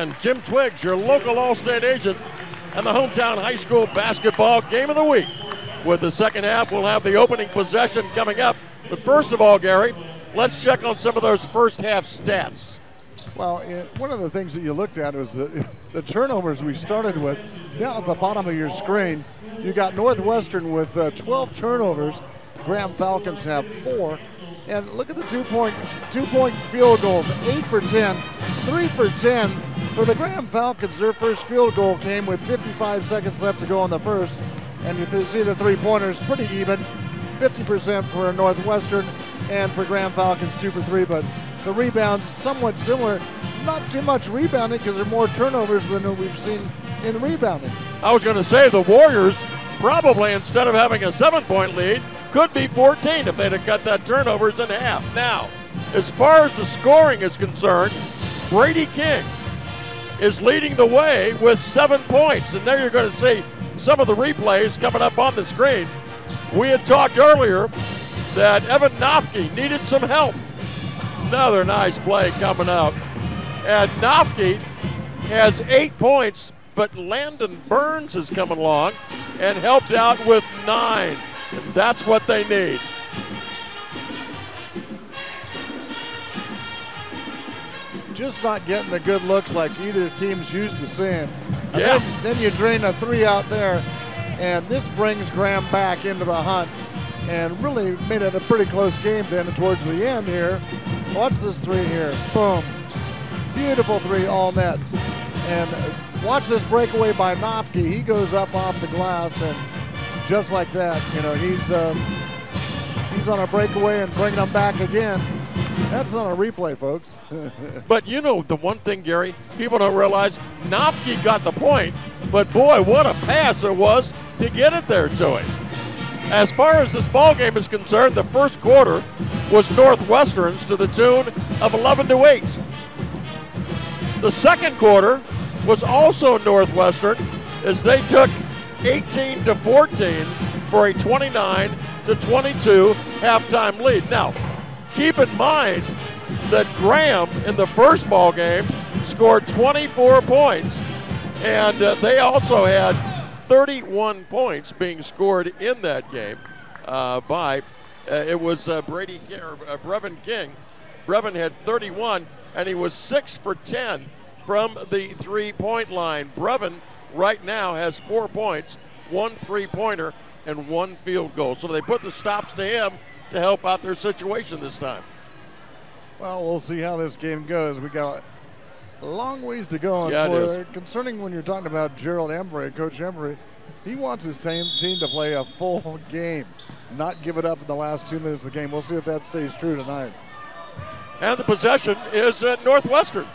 And Jim Twiggs, your local Allstate agent, and the hometown high school basketball game of the week. With the second half, we'll have the opening possession coming up. But first of all, Gary, let's check on some of those first half stats. Well, one of the things that you looked at was the turnovers we started with. Down at the bottom of your screen, you got Northwestern with 12 turnovers. Graham Falcons have 4. And look at the two-point field goals, 8 for 10, 3 for 10. For the Graham Falcons, their first field goal came with 55 seconds left to go in the first. And you see the three-pointers pretty even, 50% for Northwestern, and for Graham Falcons 2 for 3. But the rebounds somewhat similar, not too much rebounding because there are more turnovers than we've seen in the rebounding. I was going to say the Warriors probably, instead of having a 7-point lead, could be 14 if they'd have cut that turnovers in half. Now, as far as the scoring is concerned, Brady King is leading the way with 7 points. And there you're going to see some of the replays coming up on the screen. We had talked earlier that Evan Nofke needed some help. Another nice play coming out. And Nofke has 8 points, but Landon Burns is coming along and helped out with 9. And that's what they need. Just not getting the good looks like either team's used to seeing. Yeah. Then you drain a 3 out there, and this brings Graham back into the hunt and really made it a pretty close game then towards the end here. Watch this 3 here. Boom. Beautiful 3, all net. And watch this breakaway by Nofke. He goes up off the glass, and just like that, you know, he's on a breakaway and bringing them back again. That's not a replay, folks. But you know the one thing, Gary, people don't realize, Nofke got the point, but boy, what a pass it was to get it there to him. As far as this ball game is concerned, the first quarter was Northwestern's to the tune of 11-8. The second quarter was also Northwestern as they took 18-14 for a 29-22 halftime lead. Now, keep in mind that Graham in the first ball game scored 24 points, and they also had 31 points being scored in that game by Brevin King. Brevin had 31, and he was 6 for 10 from the three-point line. Brevin right now has 4 points, 1 three-pointer, and 1 field goal. So they put the stops to him to help out their situation this time. Well, we'll see how this game goes. We got a long ways to go. Yeah, concerning when you're talking about Gerald Embry, Coach Embry, he wants his team to play a full game, not give it up in the last 2 minutes of the game. We'll see if that stays true tonight. And the possession is Northwestern's.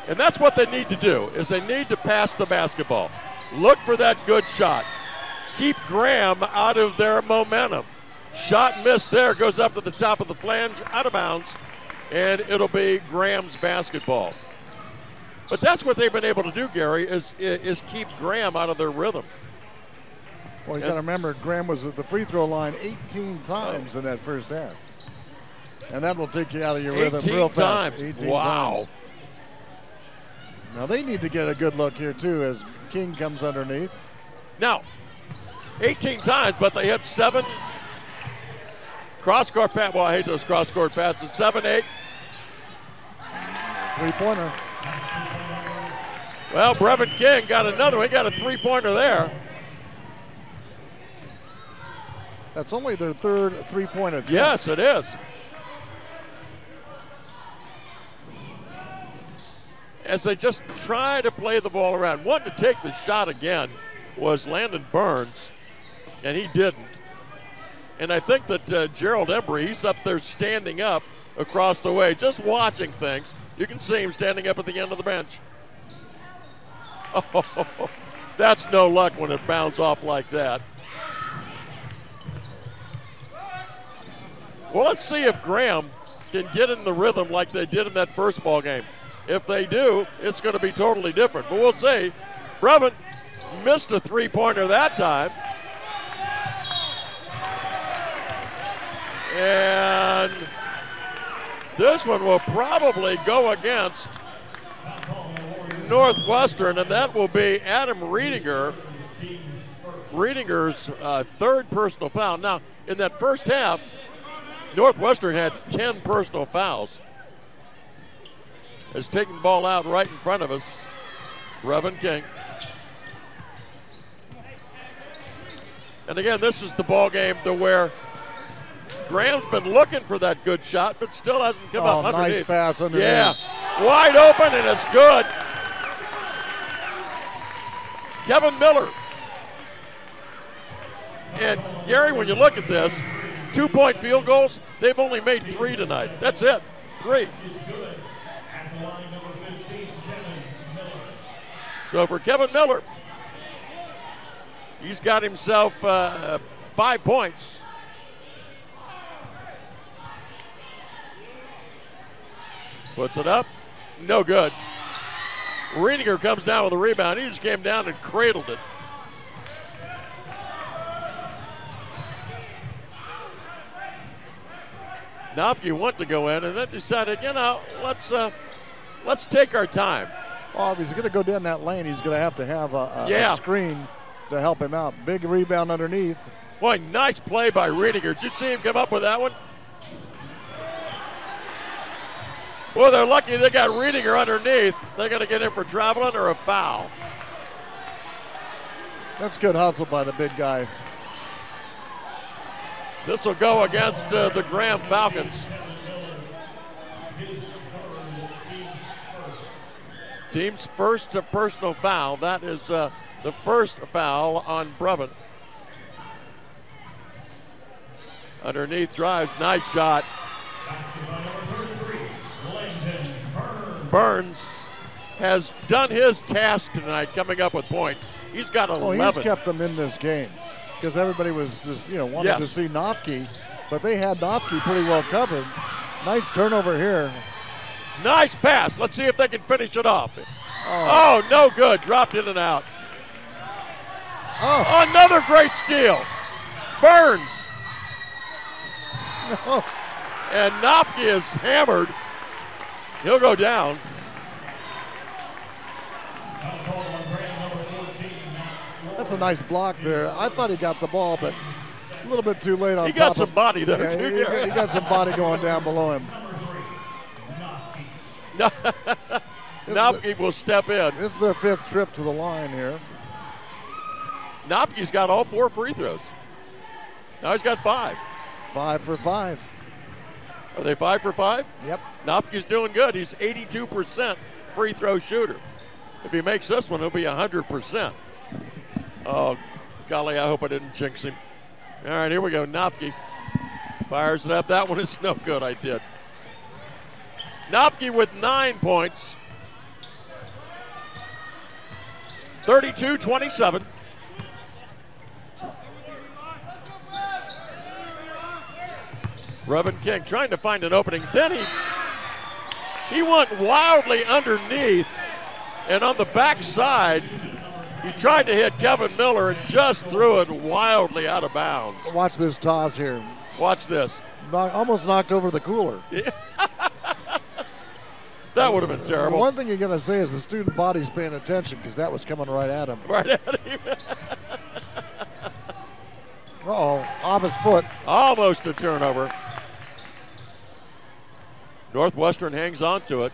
And that's what they need to do, is they need to pass the basketball. Look for that good shot. Keep Graham out of their momentum. Shot missed there, goes up to the top of the flange, out of bounds, and it'll be Graham's basketball. But that's what they've been able to do, Gary, is keep Graham out of their rhythm. Well, you got to remember, Graham was at the free throw line 18 times in that first half. And that will take you out of your rhythm real fast. 18 wow. times. Now they need to get a good look here too as King comes underneath. Now, 18 times, but they hit 7 cross-court passes. Well, I hate those cross-court passes. 7, 8. Three-pointer. Well, Brevin King got another one. He got a three-pointer there. That's only their third three-point attempt. Yes, it is. As they just try to play the ball around. Wanting to take the shot again was Landon Burns, and he didn't. And I think that Gerald Embry, he's up there standing up across the way, just watching things. You can see him standing up at the end of the bench. Oh, that's no luck when it bounces off like that. Well, let's see if Graham can get in the rhythm like they did in that first ball game. If they do, it's going to be totally different. But we'll see. Brevin missed a three-pointer that time. And this one will probably go against Northwestern, and that will be Adam Riedinger. Riedinger's third personal foul. Now, in that first half, Northwestern had 10 personal fouls. Is taking the ball out right in front of us. Revan King. And again, this is the ball game to where Graham's been looking for that good shot, but still hasn't come up underneath. Nice pass underneath. Yeah, wide open, and it's good. Kevin Miller. And Gary, when you look at this, 2-point field goals, they've only made 3 tonight. That's it, 3. So for Kevin Miller, he's got himself 5 points. Puts it up, no good. Riedinger comes down with a rebound. He just came down and cradled it. Nofke went to go in and then decided, you know, let's take our time. Well, if he's going to go down that lane, he's going to have a screen to help him out. Big rebound underneath. Boy, nice play by Riedinger. Did you see him come up with that one? Well, they're lucky they got Riedinger underneath. They're going to get him for traveling or a foul. That's good hustle by the big guy. This will go against the Graham Falcons. Team's first personal foul. That is the first foul on Brevin. Underneath drives, nice shot. Burns has done his task tonight coming up with points. He's got 11. Well, he's kept them in this game because everybody was just, wanted to see Nofke, but they had Nofke pretty well covered. Nice turnover here. Nice pass. Let's see if they can finish it off. Oh, no good. Dropped in and out. Oh. Another great steal. Burns. No. And Nofke is hammered. He'll go down. That's a nice block there. I thought he got the ball, but a little bit too late on top. He got some body there, too. He got some body going down below him. Nofke will step in. This is their 5th trip to the line here. Nofke's got all 4 free throws. Now he's got 5. 5 for 5. Are they 5 for 5? Yep. Nofke's doing good. He's 82% free throw shooter. If he makes this one, he'll be 100%. Oh, golly, I hope I didn't jinx him. All right, here we go. Nofke fires it up. That one is no good. I did. Nofke with 9 points. 32-27. Revan King trying to find an opening. Then he went wildly underneath, and on the backside, he tried to hit Kevin Miller and just threw it wildly out of bounds. Watch this toss here. Watch this. Almost knocked over the cooler. Yeah. That would have been terrible. One thing you're going to say is the student body's paying attention because that was coming right at him. Right at him. Uh-oh, off his foot. Almost a turnover. Northwestern hangs on to it.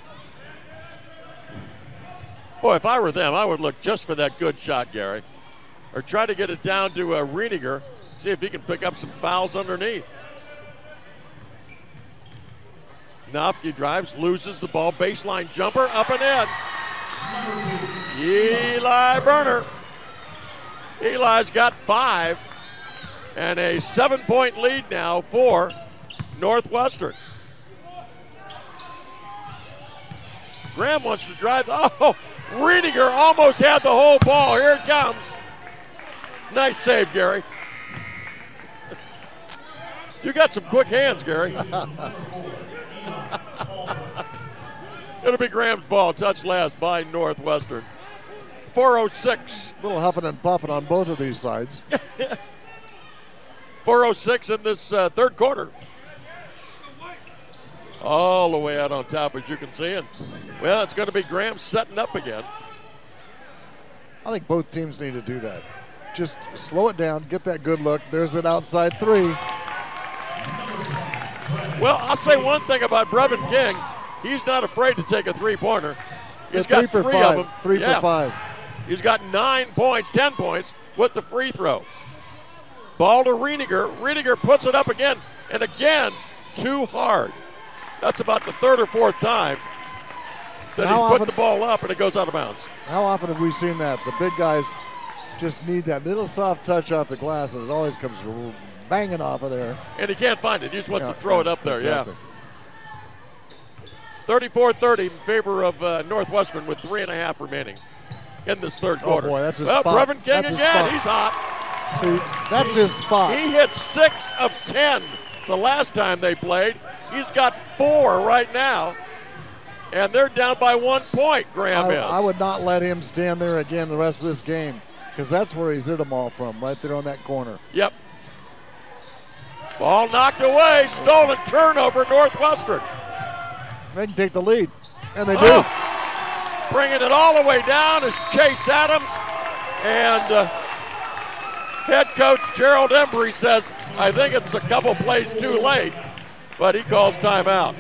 Boy, if I were them, I would look just for that good shot, Gary. Or try to get it down to Riedinger, see if he can pick up some fouls underneath. Nofke drives, loses the ball, baseline jumper, up and in. Eli Berner. Eli's got 5, and a 7-point lead now for Northwestern. Graham wants to drive. Oh, Riedinger almost had the whole ball. Here it comes. Nice save, Gary. You got some quick hands, Gary. It'll be Graham's ball, touched last by Northwestern. 4:06. A little huffing and puffing on both of these sides. 4:06 in this third quarter. All the way out on top, as you can see. And, well, it's going to be Graham setting up again. I think both teams need to do that. Just slow it down, get that good look. There's that outside three. Well, I'll say one thing about Brevin King. He's not afraid to take a three-pointer. He's got three of them. Three for five. He's got 9 points, 10 points with the free throw. Ball to Reiniger. Reiniger puts it up again, and again, too hard. That's about the third or fourth time that he put the ball up and it goes out of bounds. How often have we seen that? The big guys just need that little soft touch off the glass, and it always comes banging off of there. And he can't find it. He just wants to throw it up there, exactly. 34-30 in favor of Northwestern with 3.5 remaining in this third quarter. Oh, boy, that's his spot. Brevin King again. He's hot. See, that's his spot. He hit 6 of 10 the last time they played. He's got 4 right now. And they're down by 1 point, Graham is. I would not let him stand there again the rest of this game, because that's where he's hit them all from, right there on that corner. Yep. Ball knocked away, stolen turnover, Northwestern. They can take the lead, and they do. Bringing it all the way down is Chase Adams, and head coach Gerald Embry says, I think it's a couple plays too late, but he calls timeout.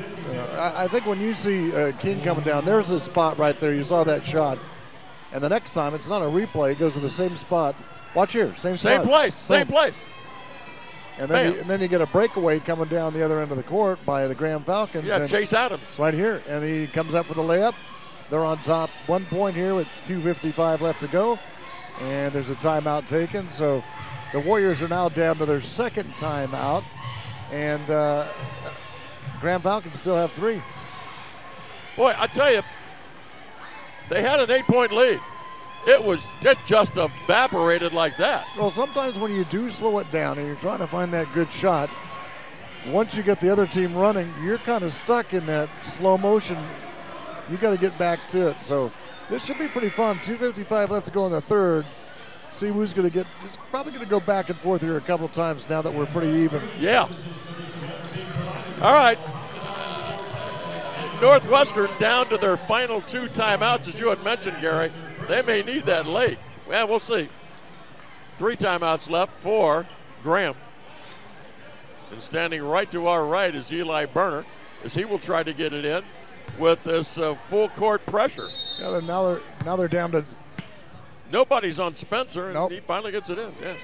I think when you see King coming down, there's a spot right there. You saw that shot. And the next time, it's not a replay. It goes to the same spot. Watch here, same spot. Same place. And then you get a breakaway coming down the other end of the court by the Graham Falcons. Yeah, Chase Adams. Right here. And he comes up for the layup. They're on top 1 point here with 2:55 left to go. And there's a timeout taken. So the Warriors are now down to their second timeout. And Graham Falcons still have 3. Boy, I tell you, they had an 8-point lead. It just evaporated like that. Well, sometimes when you do slow it down and you're trying to find that good shot, once you get the other team running, you're kind of stuck in that slow motion. You got to get back to it. So this should be pretty fun. 2:55 left to go in the third. See who's going to get. It's probably going to go back and forth here a couple times now that we're pretty even. Yeah. All right. Northwestern down to their final 2 timeouts, as you had mentioned, Gary. They may need that late. Well, we'll see. 3 timeouts left for Graham. And standing right to our right is Eli Berner, as he will try to get it in with this full court pressure. Yeah, now they're down to. Nobody's on Spencer, and nope. He finally gets it in. Yeah.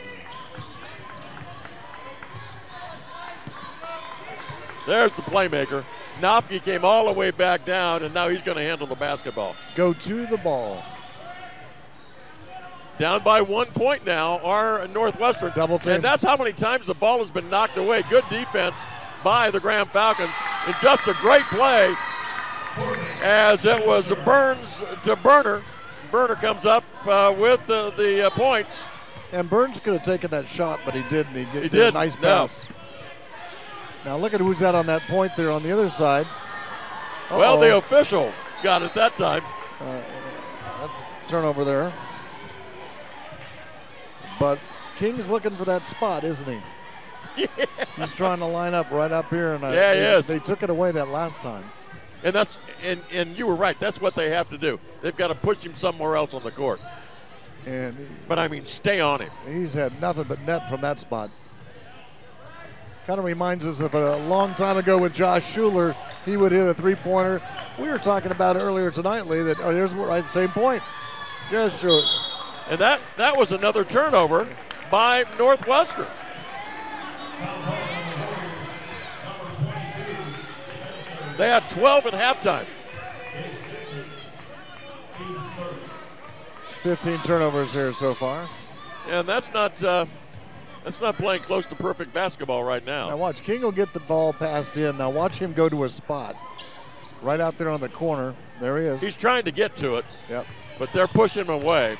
There's the playmaker. Nofke came all the way back down, and now he's going to handle the basketball. Go to the ball. Down by 1 point now, our Northwestern. Double team. And that's how many times the ball has been knocked away. Good defense by the Graham Falcons. And just a great play as it was Burns to Berner. Berner comes up with the points. And Burns could have taken that shot, but he didn't. He did a nice pass. Now look at who's out on that point there on the other side. Well, the official got it that time. That's a turnover there. But King's looking for that spot, isn't he? Yeah. He's trying to line up right up here, and he is. They took it away that last time. And and you were right. That's what they have to do. They've got to push him somewhere else on the court. But I mean, stay on him. He's had nothing but net from that spot. Kind of reminds us of a long time ago with Josh Schuler. He would hit a 3-pointer. We were talking about earlier tonight, Lee, that here's right same point. Just Schuler. And that was another turnover by Northwestern. They had 12 at halftime. 15 turnovers here so far. And that's not playing close to perfect basketball right now. Now watch, King will get the ball passed in. Now watch him go to a spot right out there on the corner. There he is. He's trying to get to it. Yep. But they're pushing him away.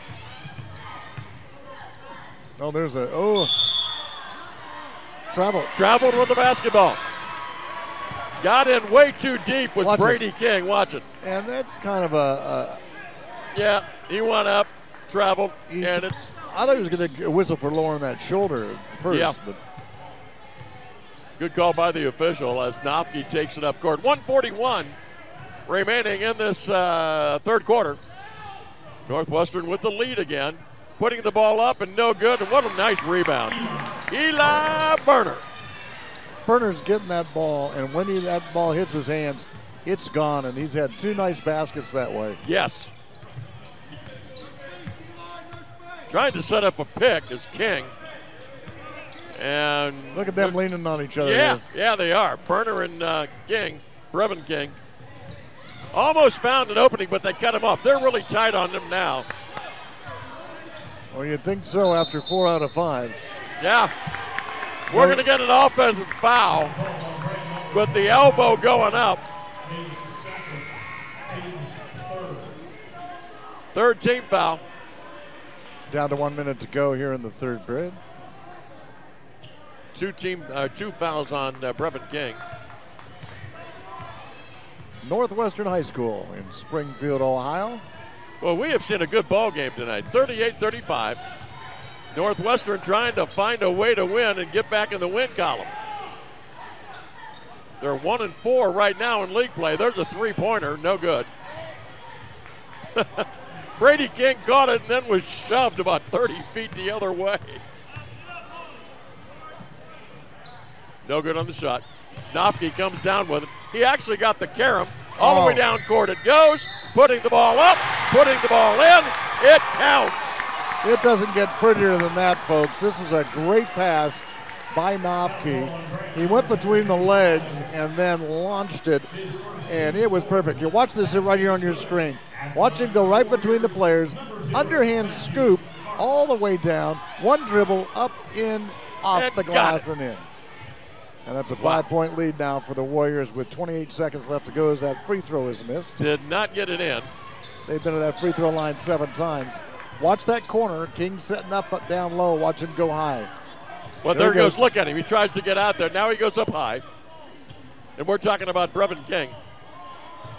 Oh, there's Traveled with the basketball. Got in way too deep with Brady King. Watch it. And that's kind of yeah, he went up, traveled, and it's. I thought he was going to whistle for lowering that shoulder first. Yeah. But. Good call by the official as Nofke takes it up court. 1:41 remaining in this third quarter. Northwestern with the lead again. Putting the ball up and no good. And what a nice rebound. Eli Berner. Berner's getting that ball, and when that ball hits his hands, it's gone, and he's had 2 nice baskets that way. Yes. Trying to set up a pick is King. And look at them leaning on each other. Yeah, here. yeah, they are. Berner and King, Brevin King, almost found an opening, but they cut him off. They're really tight on them now. Well, you'd think so after 4 out of 5. Yeah. We're going to get an offensive foul with the elbow going up. Third team foul. Down to 1 minute to go here in the third period. Two fouls on Brevin King. Northwestern High School in Springfield, Ohio. Well, we have seen a good ball game tonight. 38-35. Northwestern trying to find a way to win and get back in the win column. They're 1-4 right now in league play. There's a three-pointer, no good. Brady King caught it and then was shoved about 30 feet the other way. No good on the shot. Knopke comes down with it. He actually got the carom. All the way down court it goes. Putting the ball up, putting the ball in. It counts. It doesn't get prettier than that, folks. This was a great pass by Knopke. He went between the legs and then launched it, and it was perfect. You watch this right here on your screen. Watch him go right between the players. Underhand scoop all the way down. One dribble, up, in, off the glass, and in. And that's a 5-point lead now for the Warriors with 28 seconds left to go as that free throw is missed. Did not get it in. They've been to that free throw line 7 times. Watch that corner. King setting up down low. Watch him go high. Well, there goes. Look at him. He tries to get out there. Now he goes up high. And we're talking about Brevin King.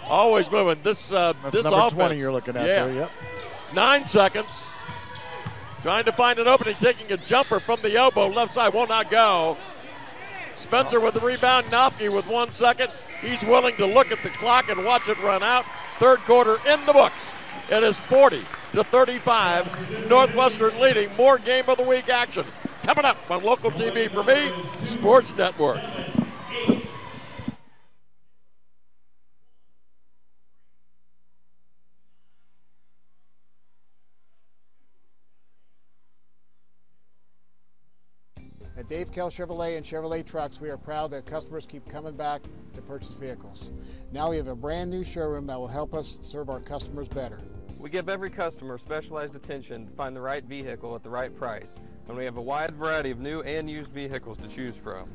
Always moving. This number offense. 20 you're looking at there, yep. 9 seconds. Trying to find an opening, taking a jumper from the elbow. Left side will not go. Spencer with the rebound. Knopke with 1 second. He's willing to look at the clock and watch it run out. Third quarter in the books. It is 40-35. Northwestern leading. More game of the week action coming up on local TV for me, Sports Network. At Dave Kell Chevrolet and Chevrolet Trucks, we are proud that customers keep coming back to purchase vehicles. Now we have a brand new showroom that will help us serve our customers better. We give every customer specialized attention to find the right vehicle at the right price, and we have a wide variety of new and used vehicles to choose from.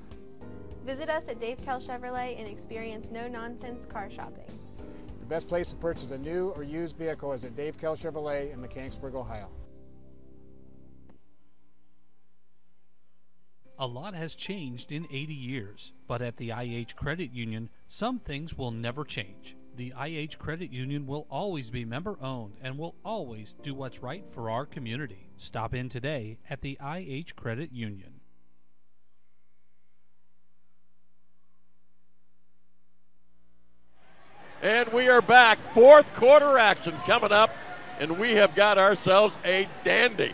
Visit us at Dave Kell Chevrolet and experience no-nonsense car shopping. The best place to purchase a new or used vehicle is at Dave Kell Chevrolet in Mechanicsburg, Ohio. A lot has changed in 80 years, but at the IH Credit Union, some things will never change. The IH Credit Union will always be member-owned and will always do what's right for our community. Stop in today at the IH Credit Union. And we are back. Fourth quarter action coming up, and we have got ourselves a dandy.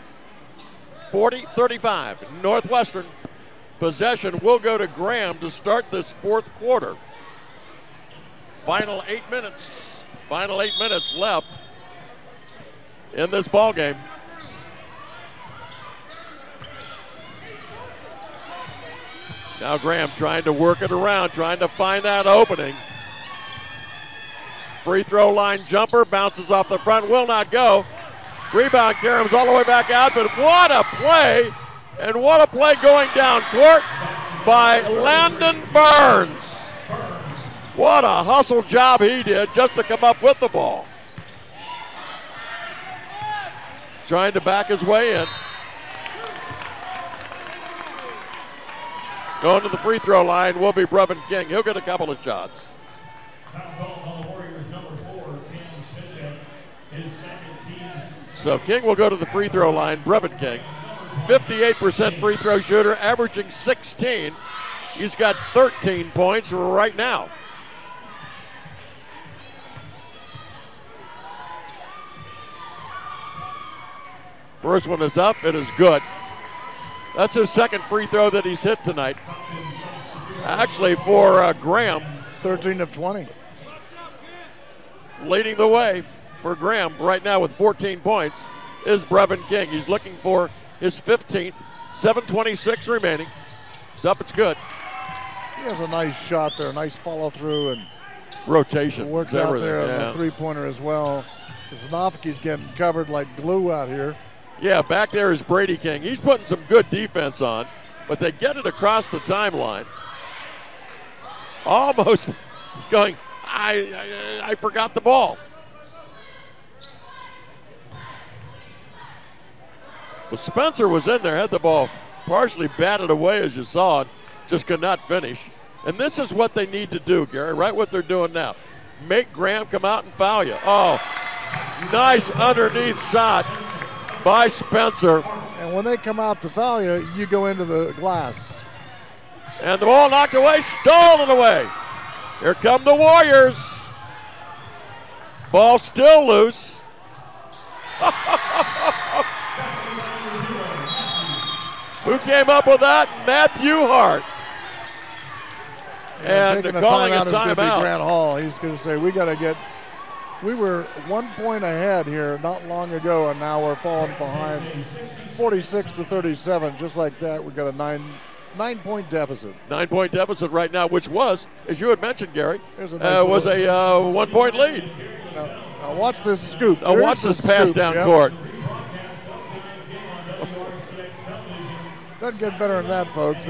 40-35. Northwestern possession will go to Graham to start this fourth quarter. Final 8 minutes. Final 8 minutes left in this ball game. Now Graham trying to work it around, trying to find that opening. Free throw line jumper, bounces off the front, will not go. Rebound, Karam's all the way back out, but what a play, and what a play going down court by Landon Burns. What a hustle job he did just to come up with the ball. Trying to back his way in. Going to the free throw line will be Brevin King. He'll get a couple of shots. So King will go to the free throw line. Brevin King, 58% free throw shooter, averaging 16. He's got 13 points right now. First one is up. It is good. That's his second free throw that he's hit tonight. Actually, for Graham. 13 of 20. Leading the way for Graham right now with 14 points is Brevin King. He's looking for his 15th. 7:26 remaining. It's up. It's good. He has a nice shot there, nice follow through, and rotation. works out there on the three-pointer as well. Znofsky's getting covered like glue out here. Yeah, back there is Brady King. He's putting some good defense on, but they get it across the timeline. Almost going, I forgot the ball. But Spencer was in there, had the ball partially batted away as you saw it, just could not finish. And this is what they need to do, Gary, right what they're doing now. Make Graham come out and foul you. Oh, nice underneath shot by Spencer. And when they come out to foul you, you go into the glass. And the ball knocked away, stolen away. Here come the Warriors. Ball still loose. Who came up with that? Matthew Hart. And they're calling a timeout. Grant Hall. He's going to say, we were 1 point ahead here not long ago, and now we're falling behind 46-37. Just like that, we've got a nine-point deficit. 9-point deficit right now, which was, as you had mentioned, Gary, nice was a 1 point lead. Now watch this scoop. Now watch this pass down court. Doesn't get better than that, folks.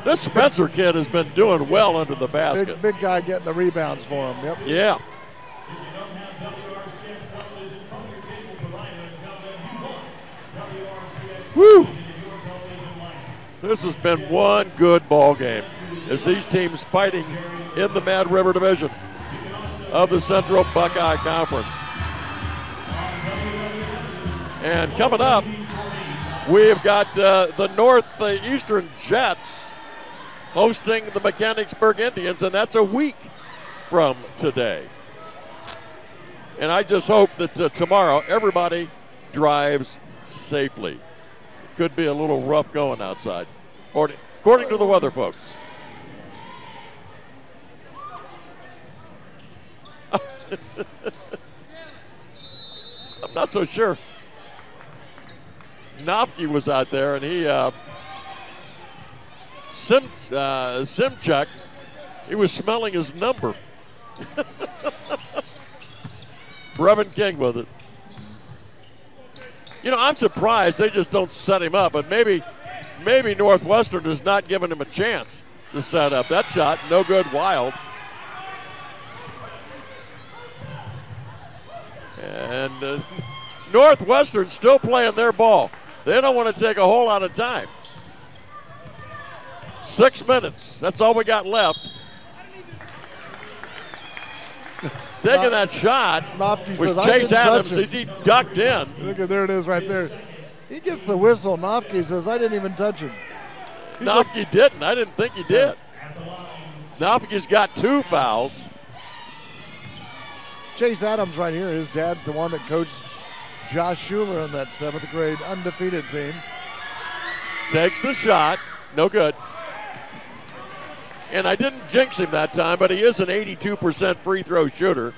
This Spencer kid has been doing well under the basket. Big guy getting the rebounds for him. Yep. Yeah. Woo! This has been one good ball game as these teams fighting in the Mad River Division of the Central Buckeye Conference. And coming up, we've got the Northeastern Jets hosting the Mechanicsburg Indians, and that's a week from today. And I just hope that tomorrow everybody drives safely. Could be a little rough going outside, according to the weather folks. I'm not so sure. Nofke was out there, and he Simchuk, he was smelling his number. Brevin King with it. You know, I'm surprised they just don't set him up, but maybe Northwestern is not giving him a chance to set up. That shot, no good, Wild. And Northwestern still playing their ball. They don't want to take a whole lot of time. 6 minutes, that's all we got left. Taking that shot was Chase Adams as he ducked in. Look at, there it is right there. He gets the whistle. Nofke says, I didn't even touch him. Nofke didn't. I didn't think he did. Nofke's got 2 fouls. Chase Adams right here, his dad's the one that coached Josh Schuler on that 7th grade undefeated team. Takes the shot, no good. And I didn't jinx him that time, but he is an 82% free throw shooter.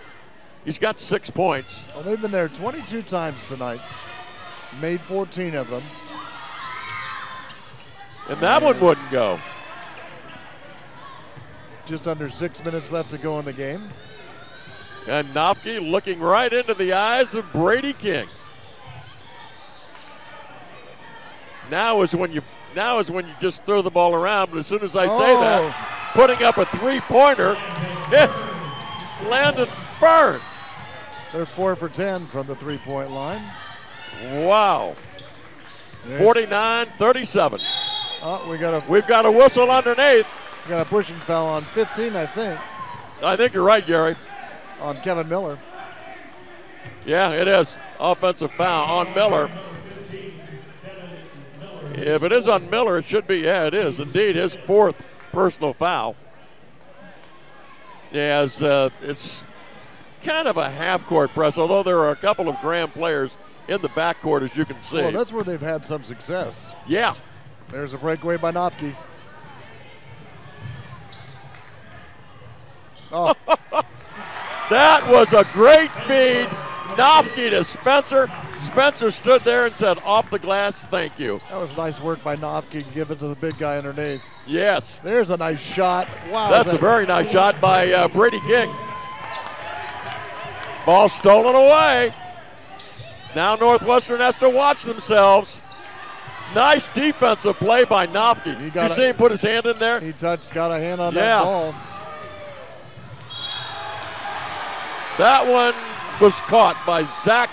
He's got 6 points. Well, they've been there 22 times tonight, made 14 of them. And that one wouldn't go. Just under 6 minutes left to go in the game. And Nofke looking right into the eyes of Brady King. Now is when you just throw the ball around, but as soon as I say that, putting up a three-pointer, it's Landon Burns. They're 4 for 10 from the three-point line. Wow. 49-37. Oh, we've got a whistle underneath. We got a pushing foul on 15, I think. I think you're right, Gary. On Kevin Miller. Yeah, it is. Offensive foul on Miller. If it is on Miller, it should be. Yeah, it is indeed his 4th personal foul. As it's kind of a half-court press, although there are a couple of Graham players in the backcourt, as you can see. Well, that's where they've had some success. Yeah. There's a breakaway by Nopke. Oh. That was a great feed. Nopke to Spencer. Spencer stood there and said, off the glass, thank you. That was nice work by Nopke. Give it to the big guy underneath. Yes. There's a nice shot. Wow. That's a very nice shot by Brady King. Ball stolen away. Now Northwestern has to watch themselves. Nice defensive play by Nopke. Did you see him put his hand in there? He got a hand on that ball. That one was caught by Zach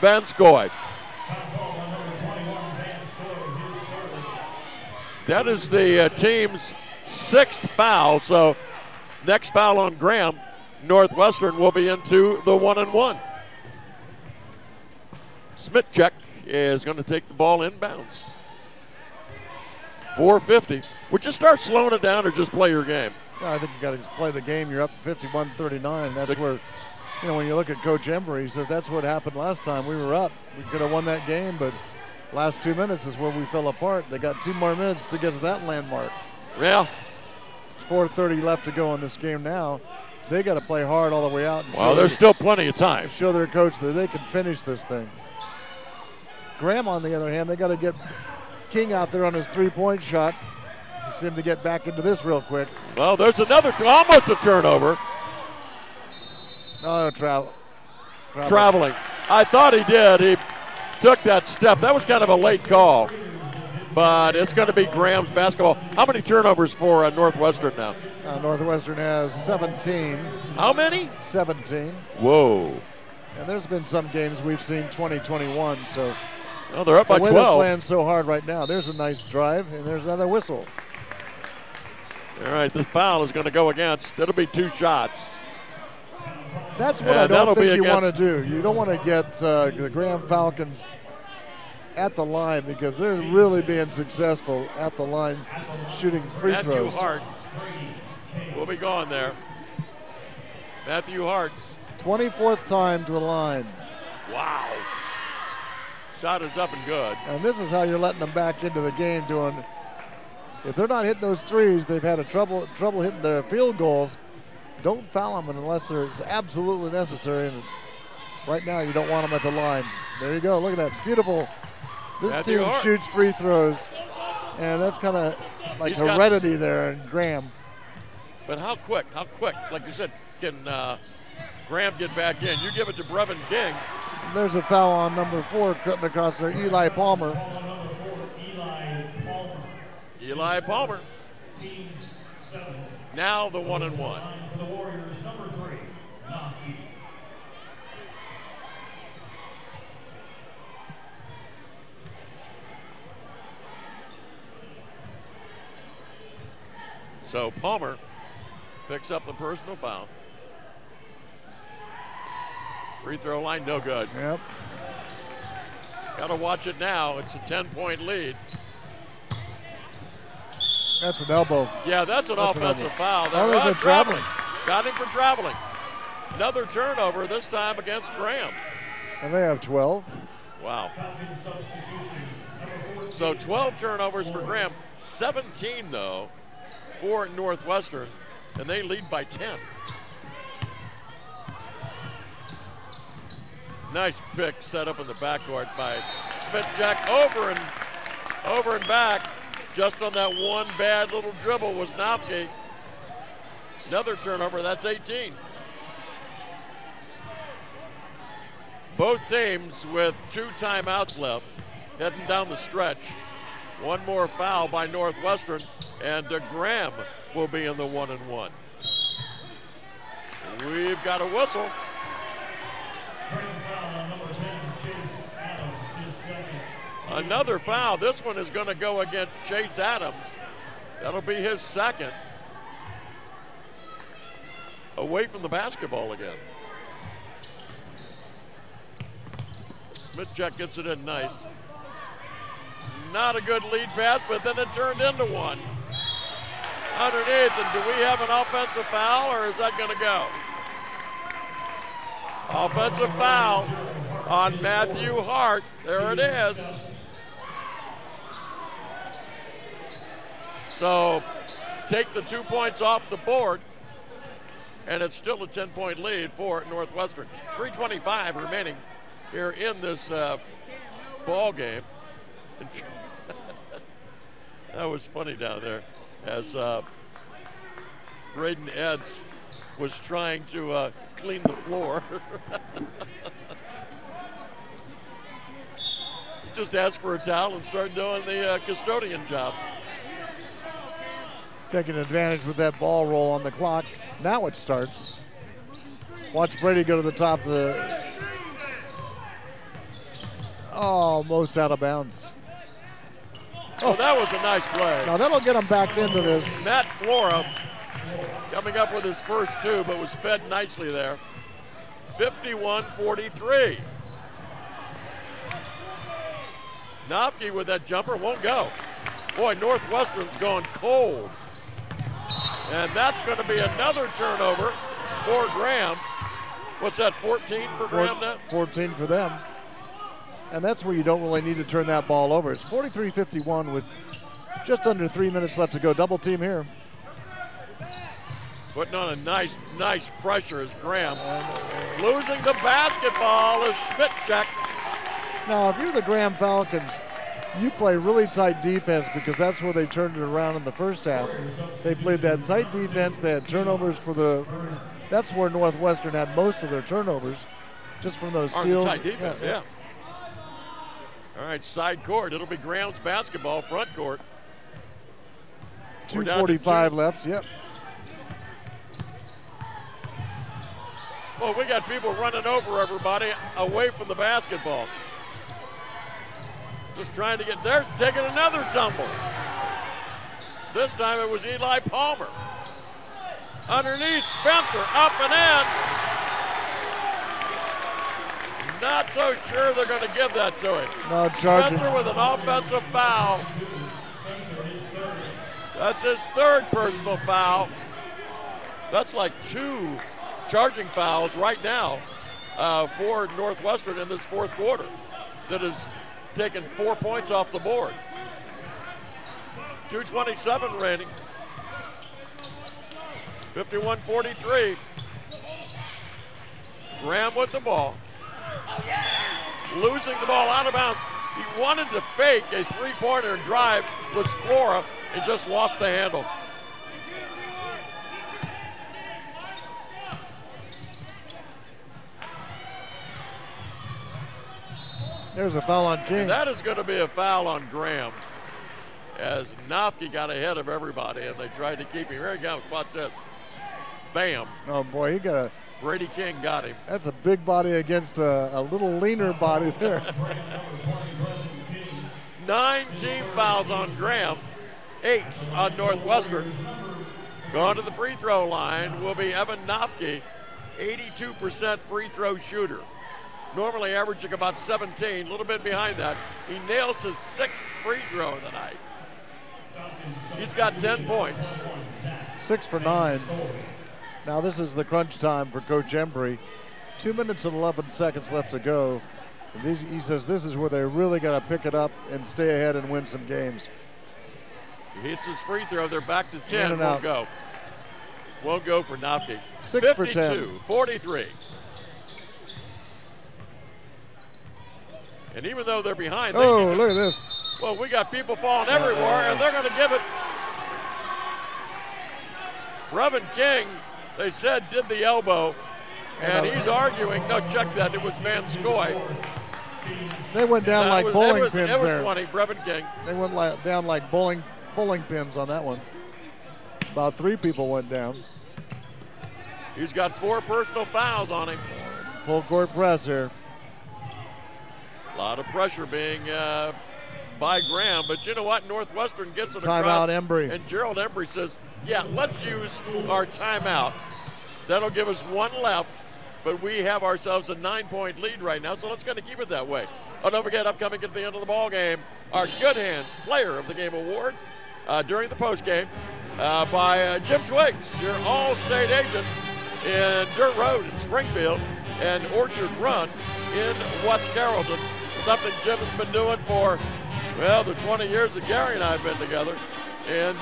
Vanskoy. That is the team's 6th foul, so next foul on Graham, Northwestern will be into the 1-and-1. Smithcheck is going to take the ball inbounds. 4:50. Would you start slowing it down or just play your game? Yeah, I think you got to play the game. You're up 51-39. That's where, when you look at Coach Embry, he said that's what happened last time. We were up. We could have won that game, but last 2 minutes is where we fell apart. They got 2 more minutes to get to that landmark. Yeah. It's 4:30 left to go in this game now. They got to play hard all the way out. Well, there's still plenty of time. Show their coach that they can finish this thing. Graham, on the other hand, they got to get King out there on his 3-point shot. You see him to get back into this real quick. Well, there's another, almost a turnover. Oh, Traveling. I thought he did. He took that step. That was kind of a late call. But it's going to be Graham's basketball. How many turnovers for Northwestern now? Northwestern has 17. How many? 17. Whoa. And there's been some games we've seen 20-21, so. Well, they're up by 12. They're playing so hard right now. There's a nice drive, and there's another whistle. All right, this foul is going to go against. It'll be 2 shots. That's what I don't think you want to do. You don't want to get the Graham Falcons at the line because they're really being successful at the line shooting free throws. Matthew Hart will be going there. Matthew Hart. 24th time to the line. Wow. Shot is up and good. And this is how you're letting them back into the game doing. If they're not hitting those threes, they've had trouble hitting their field goals. Don't foul them unless it's absolutely necessary. And right now, you don't want them at the line. There you go. Look at that. Beautiful. This team shoots free throws. And that's kind of like heredity there in Graham. But how quick? Like you said, can Graham get back in? You give it to Brevin King. There's a foul on number 4 cutting across there, Eli Palmer. Eli Palmer. Now the 1-and-1. So Palmer picks up the personal foul. Free throw line, no good. Yep. Got to watch it now. It's a 10-point lead. That's an elbow. Yeah, that's an offensive foul. They're traveling. Got him for traveling. Another turnover, this time against Graham. And they have 12. Wow. So 12 turnovers for Graham. 17, though, for Northwestern. And they lead by 10. Nice pick set up in the backcourt by Smithcheck. Over and back. Just on that one bad little dribble was Nopke. Another turnover, that's 18. Both teams with 2 timeouts left, heading down the stretch. One more foul by Northwestern, and Graham will be in the 1-and-1. We've got a whistle. Another foul. This one is going to go against Chase Adams. That'll be his second. Away from the basketball again. Smithcheck gets it in nice. Not a good lead pass, but then it turned into one. Underneath, and do we have an offensive foul, or is that going to go? Offensive foul. on Matthew Hart. There it is. So take the 2 points off the board, and it's still a 10-point lead for Northwestern. 3:25 remaining here in this ball game. That was funny down there as Braden Eds was trying to clean the floor. Just ask for a towel and start doing the custodian job. Taking advantage with that ball roll on the clock. Now it starts. Watch Brady go to the top of the. Oh, almost out of bounds. Oh, that was a nice play. Now that'll get him back into this. Matt Flora coming up with his first two, but was fed nicely there. 51-43. Knopke with that jumper won't go. Boy, Northwestern's gone cold. And that's going to be another turnover for Graham. What's that, 14 for Graham now? 14 for them. And that's where you don't really need to turn that ball over. It's 43-51 with just under 3 minutes left to go. Double team here. Putting on a nice pressure is Graham. Losing the basketball is Schmidtcheck. Now, if you're the Graham Falcons, you play really tight defense because that's where they turned it around in the first half. They played that tight defense. They had turnovers for the. That's where Northwestern had most of their turnovers, just from those steals. Tight defense, yeah. All right, side court. It'll be Graham's basketball, front court. 2:45 left, yep. Well, we got people running over everybody away from the basketball. Just trying to get there, taking another tumble. This time it was Eli Palmer. Underneath, Spencer, up and in. Not so sure they're going to give that to him. No, charging. Spencer with an offensive foul. That's his third personal foul. That's like 2 charging fouls right now for Northwestern in this fourth quarter. That has taken 4 points off the board. 2:27 remaining. 51-43. Graham with the ball. Losing the ball out of bounds. He wanted to fake a three-pointer and drive with Flora and just lost the handle. There's a foul on King. And that is going to be a foul on Graham, as Knopke got ahead of everybody and they tried to keep him. Here he comes. Watch this. Bam. Oh boy, he got a. Brady King got him. That's a big body against a little leaner body there. 9 team fouls on Graham, 8 on Northwestern. Going to the free throw line will be Evan Knopke, 82% free throw shooter. Normally averaging about 17, a little bit behind that. He nails his 6th free throw of the night. He's got 10 points. 6 for 9. Now this is the crunch time for Coach Embry. 2 minutes and 11 seconds left to go. And he says this is where they really got to pick it up and stay ahead and win some games. He hits his free throw. They're back to 10. In and Won't out. go. Won't go for Knopke. 6 for 10. 52-43. And even though they're behind, they Oh, need to, look at this. well, we got people falling everywhere, and they're going to give it. Brevin King, they said, did the elbow, and he's arguing. No, check that. It was Van Scoy. They went down like bowling pins it was there. 20, Brevin King. They went down like bowling pins on that one. About 3 people went down. He's got 4 personal fouls on him. Full court press here. A lot of pressure being by Graham, but you know what? Northwestern gets it Timeout, across. Embry. And Gerald Embry says, yeah, let's use our timeout. That'll give us 1 left, but we have ourselves a 9-point lead right now, so let's kind of keep it that way. Oh, don't forget, upcoming at the end of the ball game, our Good Hands Player of the Game Award during the postgame by Jim Twiggs, your all-state agent in Dirt Road in Springfield. and Orchard Run in West Carrollton. Something Jim has been doing for, well, the 20 years that Gary and I have been together. And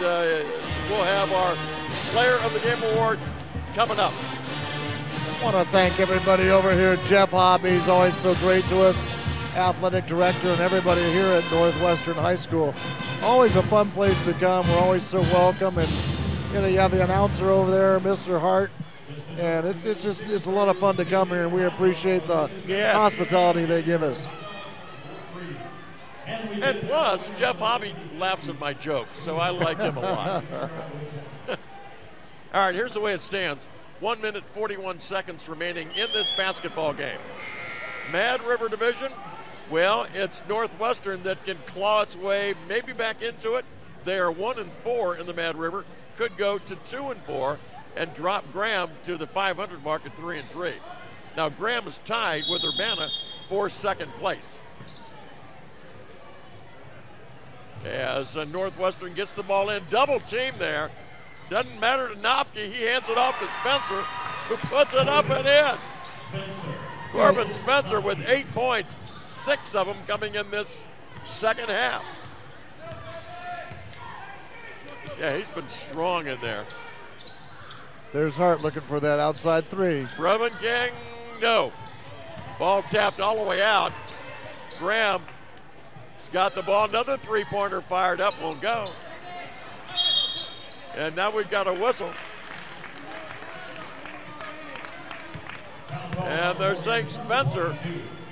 we'll have our Player of the Game Award coming up. I want to thank everybody over here. Jeff Hobby, he's always so great to us. Athletic director and everybody here at Northwestern High School. Always a fun place to come. We're always so welcome. And you know, you have the announcer over there, Mr. Hart. And it's a lot of fun to come here, and we appreciate the hospitality they give us. And plus, Jeff Hobby laughs at my jokes, so I like him a lot. All right, here's the way it stands. 1 minute, 41 seconds remaining in this basketball game. Mad River Division, well, it's Northwestern that can claw its way maybe back into it. They are 1-4 in the Mad River, could go to 2-4 and drop Graham to the 500 mark at 3-3. Now Graham is tied with Urbana for second place. As Northwestern gets the ball in, double team there. Doesn't matter to Nofke, he hands it off to Spencer, who puts it up and in. Corbin Spencer with 8 points, 6 of them coming in this second half. Yeah, he's been strong in there. There's Hart looking for that outside three. Brevin King, no. Ball tapped all the way out. Graham's got the ball. Another three-pointer fired up, won't go. And now we've got a whistle. And they're saying Spencer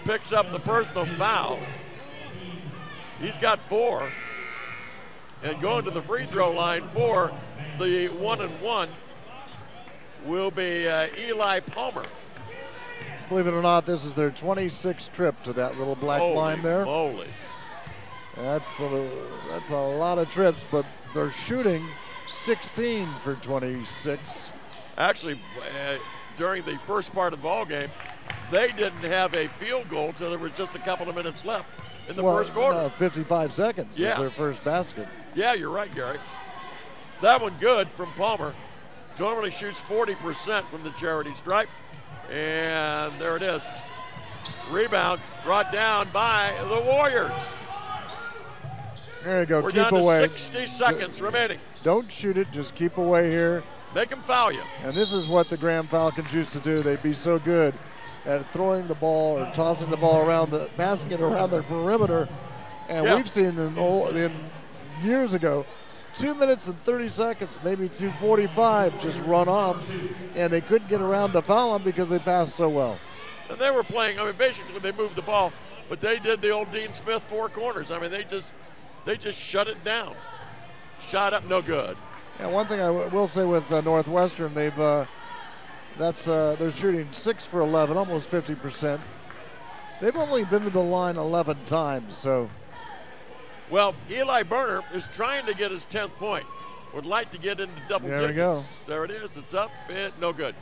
picks up the personal foul. He's got 4. And going to the free throw line for the 1-1 will be Eli Palmer. Believe it or not, this is their 26th trip to that little black line there. Holy. That's a lot of trips, but they're shooting 16 for 26. Actually, during the first part of the ball game, they didn't have a field goal, so there was just a couple of minutes left in the first quarter. 55 seconds is their first basket. Yeah, you're right, Gary. That one good from Palmer. Normally shoots 40% from the charity stripe. And there it is. Rebound brought down by the Warriors. There you go. We're keep down away. to 60 seconds remaining. Don't shoot it. Just keep away here. Make them foul you. And this is what the Graham Falcons used to do. They'd be so good at throwing the ball or tossing the ball around, passing it around the perimeter. And we've seen them years ago, 2 minutes and 30 seconds, maybe 2:45, just run off, and they couldn't get around to foul them because they passed so well. And they were playing, basically they moved the ball, but they did the old Dean Smith 4 corners. They just shut it down. Shot up, no good. And one thing I will say with Northwestern, they're shooting 6 for 11, almost 50%. They've only been to the line 11 times, so. Well, Eli Berner is trying to get his 10th point. Would like to get into double digits. There we go. There it is. It's up. No good.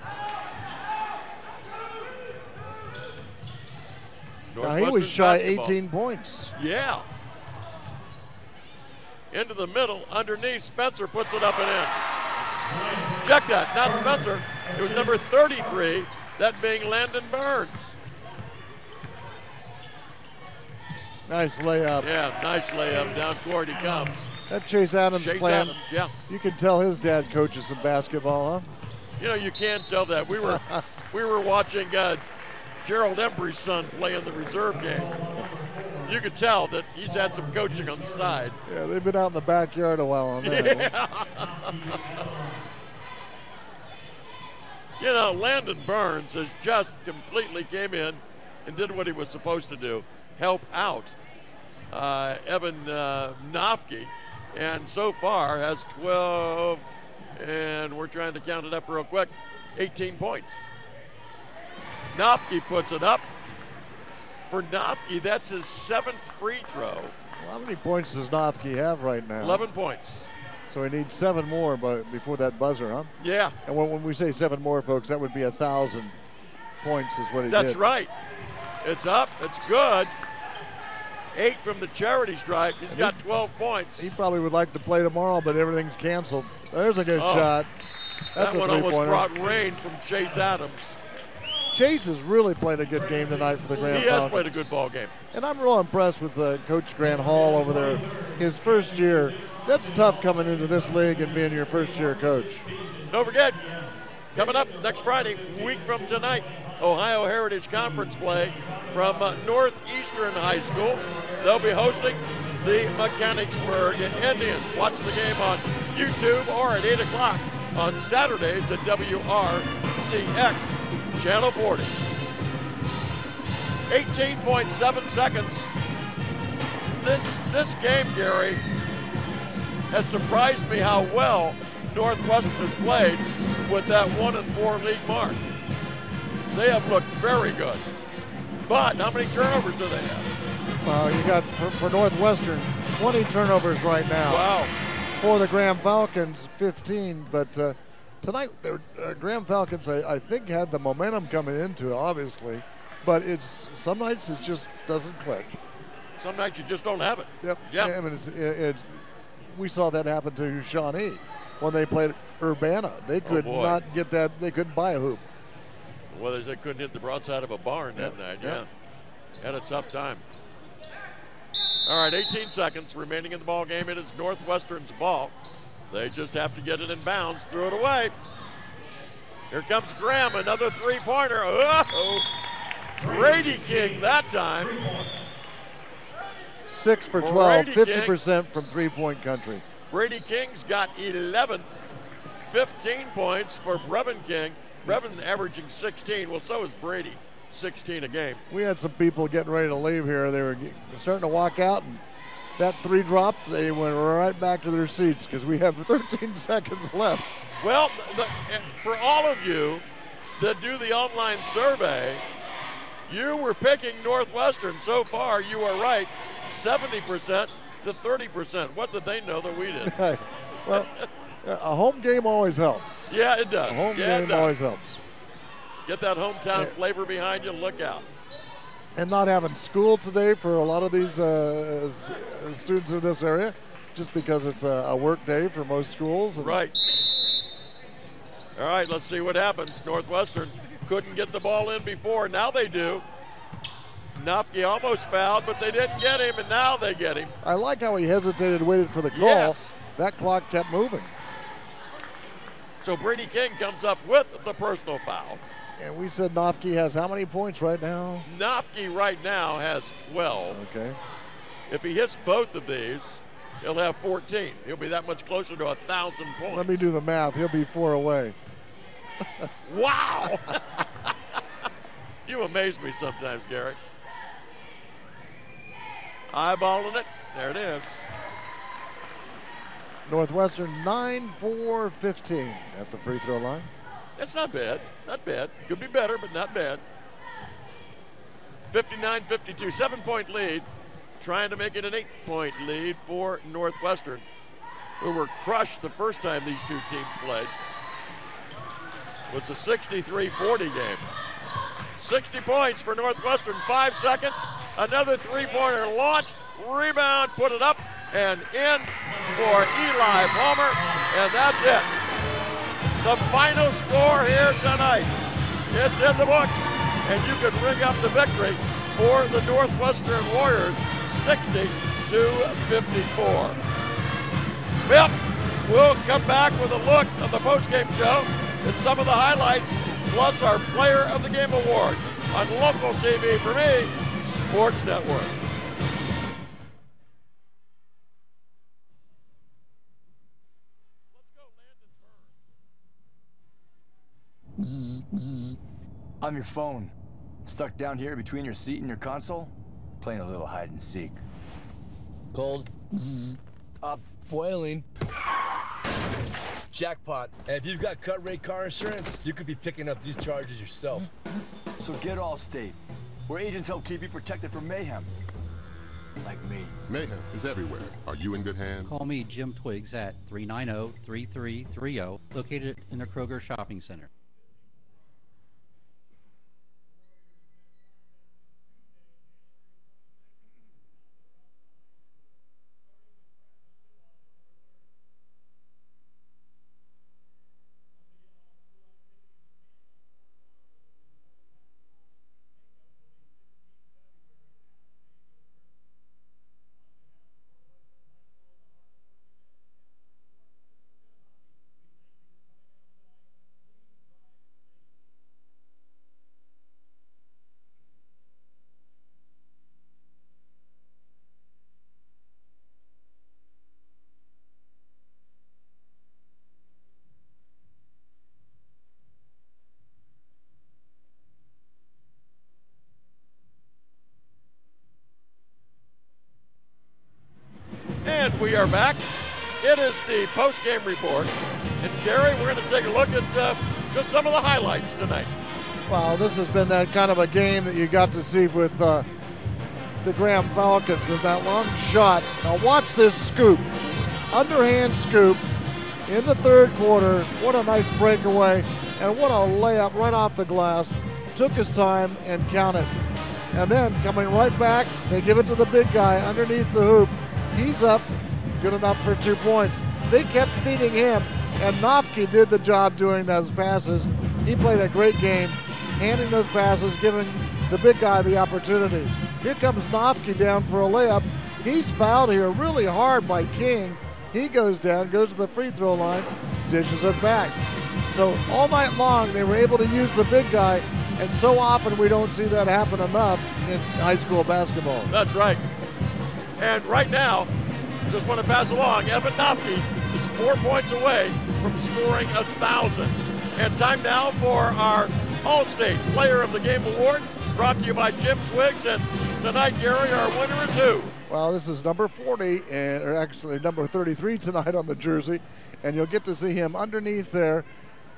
Now he was shy 18 points. Yeah. Into the middle, underneath, Spencer puts it up and in. Check that, not Spencer. It was number 33, that being Landon Burns. Nice layup. Yeah, nice layup. Down court he comes. That Chase Adams plan. Adams, yeah. You can tell his dad coaches some basketball, huh? You know, you can tell that. We were watching Gerald Embry's son play in the reserve game. You could tell that he's had some coaching on the side. Yeah, they've been out in the backyard a while on that. Yeah. You know, Landon Burns has just completely came in and did what he was supposed to do, help out Evan Nofke, and so far has 12, and we're trying to count it up real quick, 18 points. Nofke puts it up. For Nofke, that's his 7th free throw. Well, how many points does Nofke have right now? 11 points. So he needs 7 more before that buzzer, huh? Yeah. And when we say 7 more, folks, that would be 1,000 points is what he did. That's right. It's up. It's good. 8 from the charity stripe. He's got 12 points. He probably would like to play tomorrow, but everything's canceled. There's a good shot. That's that one almost brought rain from Chase Adams. Chase has really played a good game tonight for the Grand He has Falcons. played a good ball game. And I'm real impressed with Coach Grant Hall over there. His first year. That's tough coming into this league and being your first-year coach. Don't forget, coming up next Friday, week from tonight, Ohio Heritage Conference play from Northeastern High School. They'll be hosting the Mechanicsburg Indians. Watch the game on YouTube or at 8 o'clock on Saturdays at WRCX, Channel 40. 18.7 seconds. This game, Gary, has surprised me how well Northwestern has played with that 1-4 league mark. They have looked very good. But how many turnovers do they have? Well, you got, for Northwestern, 20 turnovers right now. Wow. For the Graham Falcons, 15. But tonight, Graham Falcons, I think, had the momentum coming into it, obviously. But some nights it just doesn't click. Some nights you just don't have it. Yep. Yep. I mean, we saw that happen to Shawnee when they played Urbana. They could not get that. They couldn't buy a hoop. Well, they couldn't hit the broadside of a barn that night. Yeah. Had a tough time. All right, 18 seconds remaining in the ball game. It is Northwestern's ball. They just have to get it in bounds, throw it away. Here comes Graham, another three-pointer. Oh, Brady King that time. 6 for 12, 50% from three-point country. Brady King's got 11, 15 points for Brevin King. Brevin averaging 16. Well, so is Brady, 16 a game. We had some people getting ready to leave here. They were starting to walk out, and that three dropped. They went right back to their seats because we have 13 seconds left. Well, for all of you that do the online survey, you were picking Northwestern. So far, you are right, 70% to 30%. What did they know that we did? Well, a home game always helps. Yeah, it does. A home game always helps. Get that hometown flavor behind you, look out. And not having school today for a lot of these students in this area, just because it's a work day for most schools. Right. All right, let's see what happens. Northwestern couldn't get the ball in before. Now they do. Nofke almost fouled, but they didn't get him, and now they get him. I like how he hesitated, waited for the call. Yes. That clock kept moving. So Brady King comes up with the personal foul. And we said Nofke has how many points right now? Nofke right now has 12. Okay. If he hits both of these, he'll have 14. He'll be that much closer to 1,000 points. Let me do the math. He'll be 4 away. Wow! You amaze me sometimes, Gary. Eyeballing it. There it is. Northwestern 9 for 15 at the free throw line. That's not bad. Not bad. Could be better, but not bad. 59-52, 7-point lead. Trying to make it an 8-point lead for Northwestern, who were crushed the first time these two teams played. It was a 63-40 game. 60 points for Northwestern, 5 seconds. Another three-pointer launched, rebound, put it up and in for Eli Palmer, and that's it. The final score here tonight. It's in the book, and you can ring up the victory for the Northwestern Warriors, 60-54. Well, we'll come back with a look at the postgame show and some of the highlights, plus our Player of the Game award on local TV for me, Sports Network. I'm your phone. Stuck down here between your seat and your console, playing a little hide and seek. Cold. Boiling. Jackpot. And if you've got cut rate car insurance, you could be picking up these charges yourself. So get Allstate, where agents help keep you protected from mayhem. Like me. Mayhem is everywhere. Are you in good hands? Call me Jim Twiggs at 390-3330, located in the Kroger Shopping Center. we are back. It is the post-game report. And Gary, we're going to take a look at just some of the highlights tonight. Well, this has been that kind of a game that you got to see with the Graham Falcons with that long shot. Now watch this scoop. Underhand scoop in the third quarter. What a nice breakaway. And what a layup right off the glass. Took his time and counted. And then coming right back, they give it to the big guy underneath the hoop. He's up, good enough for 2 points. They kept feeding him, and Nofke did the job doing those passes. He played a great game, handing those passes, giving the big guy the opportunity. Here comes Nofke down for a layup. He's fouled here really hard by King. He goes down, goes to the free throw line, dishes it back. So all night long, they were able to use the big guy, and so often we don't see that happen enough in high school basketball. That's right. And right now, just want to pass along, Evan Nofke is 4 points away from scoring 1,000. And time now for our All-State Player of the Game Award, brought to you by Jim Twiggs. And tonight, Gary, our winner is who? Well, this is number 40, or actually number 33 tonight on the jersey. And you'll get to see him underneath there.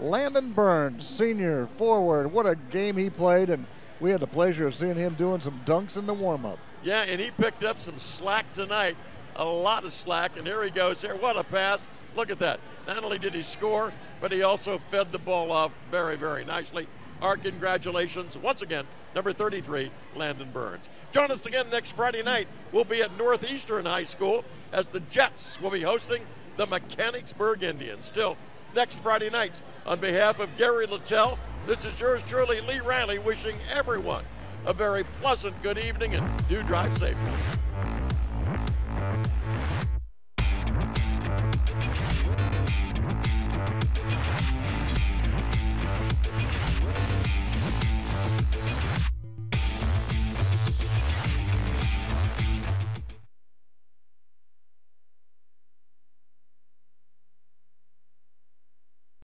Landon Burns, senior forward. What a game he played, and we had the pleasure of seeing him doing some dunks in the warm-up. Yeah, and he picked up some slack tonight, a lot of slack, and here he goes here. What a pass. Look at that. Not only did he score, but he also fed the ball off very, very nicely. Our congratulations, once again, number 33, Landon Burns. Join us again next Friday night. We'll be at Northeastern High School as the Jets will be hosting the Mechanicsburg Indians. Still, next Friday night, on behalf of Gary Littell, this is yours truly, Lee Riley, wishing everyone a very pleasant good evening, and do drive safely.